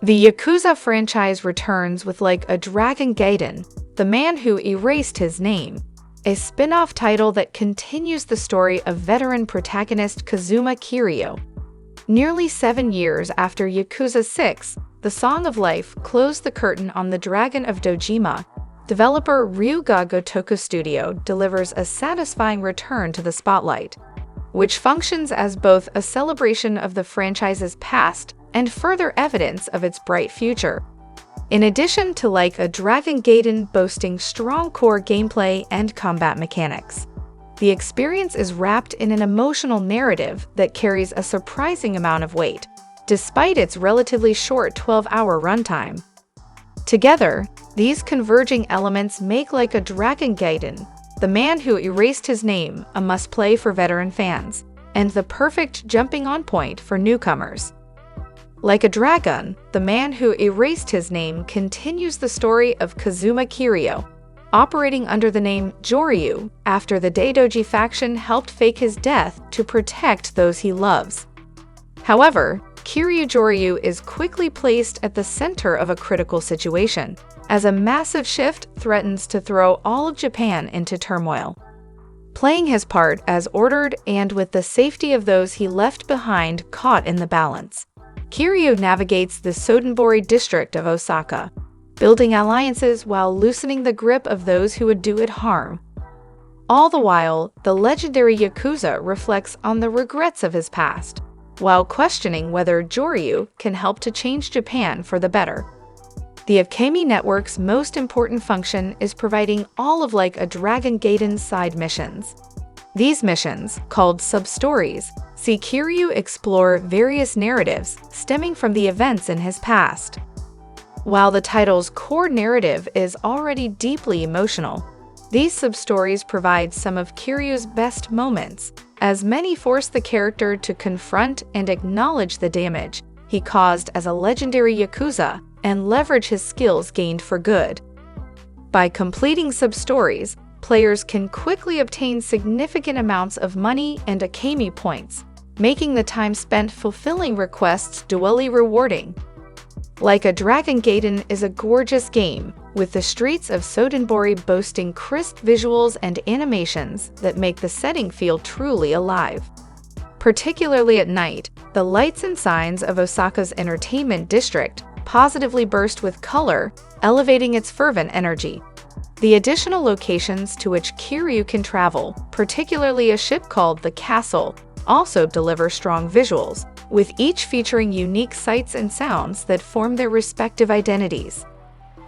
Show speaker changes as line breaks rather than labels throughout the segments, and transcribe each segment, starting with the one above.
The Yakuza franchise returns with Like a Dragon Gaiden, The Man Who Erased His Name, a spin-off title that continues the story of veteran protagonist Kazama Kiryu. Nearly 7 years after Yakuza 6, The Song of Life closed the curtain on the Dragon of Dojima. Developer Ryuga Gotoku Studio delivers a satisfying return to the spotlight, which functions as both a celebration of the franchise's past and further evidence of its bright future. In addition to Like a Dragon Gaiden boasting strong core gameplay and combat mechanics, the experience is wrapped in an emotional narrative that carries a surprising amount of weight, despite its relatively short 12-hour runtime. Together, these converging elements make Like a Dragon Gaiden, The Man Who Erased His Name, a must-play for veteran fans, and the perfect jumping-on point for newcomers. Like a Dragon, The Man Who Erased His Name continues the story of Kazama Kiryu, operating under the name Joryu after the Daidoji faction helped fake his death to protect those he loves. However, Kiryu Joryu is quickly placed at the center of a critical situation, as a massive shift threatens to throw all of Japan into turmoil. Playing his part as ordered and with the safety of those he left behind caught in the balance, Kiryu navigates the Sotenbori district of Osaka, building alliances while loosening the grip of those who would do it harm. All the while, the legendary Yakuza reflects on the regrets of his past, while questioning whether Joryu can help to change Japan for the better. The Akemi Network's most important function is providing all of Like a Dragon Gaiden's side missions. These missions, called substories, see Kiryu explore various narratives stemming from the events in his past. While the title's core narrative is already deeply emotional, these substories provide some of Kiryu's best moments, as many force the character to confront and acknowledge the damage he caused as a legendary Yakuza and leverage his skills gained for good. By completing substories, players can quickly obtain significant amounts of money and Akemi points, making the time spent fulfilling requests duly rewarding. Like a Dragon Gaiden is a gorgeous game, with the streets of Sotenbori boasting crisp visuals and animations that make the setting feel truly alive. Particularly at night, the lights and signs of Osaka's entertainment district positively burst with color, elevating its fervent energy. The additional locations to which Kiryu can travel, particularly a ship called the Castle, also deliver strong visuals, with each featuring unique sights and sounds that form their respective identities.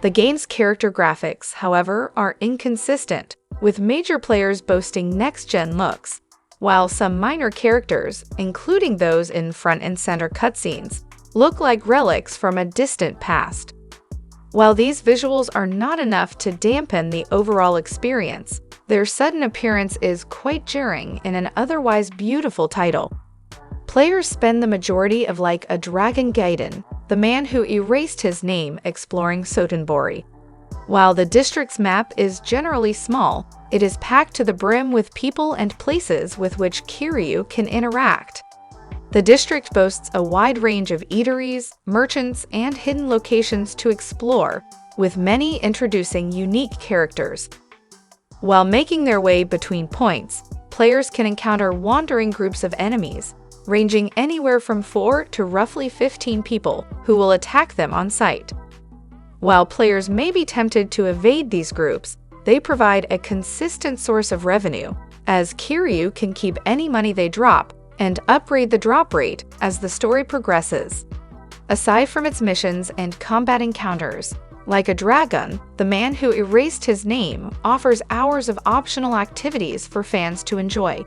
The game's character graphics, however, are inconsistent, with major players boasting next-gen looks, while some minor characters, including those in front and center cutscenes, look like relics from a distant past. While these visuals are not enough to dampen the overall experience, their sudden appearance is quite jarring in an otherwise beautiful title. Players spend the majority of Like a Dragon Gaiden, The Man Who Erased His Name, exploring Sotenbori. While the district's map is generally small, it is packed to the brim with people and places with which Kiryu can interact. The district boasts a wide range of eateries, merchants, and hidden locations to explore, with many introducing unique characters. While making their way between points, players can encounter wandering groups of enemies, ranging anywhere from 4 to roughly 15 people, who will attack them on sight. While players may be tempted to evade these groups, they provide a consistent source of revenue, as Kiryu can keep any money they drop and upgrade the drop rate as the story progresses. Aside from its missions and combat encounters, Like a Dragon, The Man Who Erased His Name offers hours of optional activities for fans to enjoy.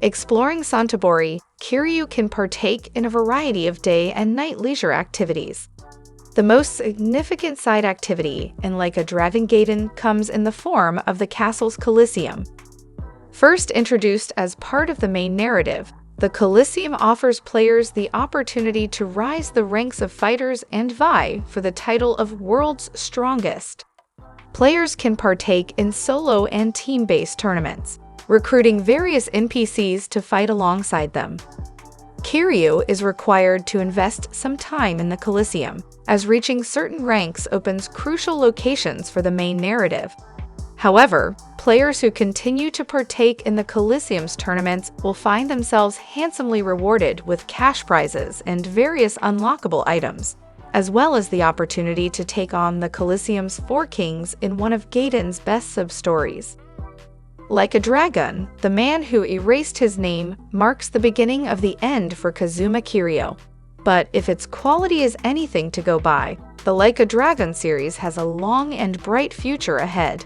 Exploring Sotenbori, Kiryu can partake in a variety of day and night leisure activities. The most significant side activity in Like a Dragon Gaiden comes in the form of the castle's Coliseum. First introduced as part of the main narrative, the Coliseum offers players the opportunity to rise the ranks of fighters and vie for the title of World's Strongest. Players can partake in solo and team-based tournaments, recruiting various NPCs to fight alongside them. Kiryu is required to invest some time in the Coliseum, as reaching certain ranks opens crucial locations for the main narrative. However, players who continue to partake in the Coliseum's tournaments will find themselves handsomely rewarded with cash prizes and various unlockable items, as well as the opportunity to take on the Coliseum's four kings in one of Gaiden's best substories. Like a dragon, the man who erased his name marks the beginning of the end for Kazama Kiryu. But if its quality is anything to go by, the Like a Dragon series has a long and bright future ahead.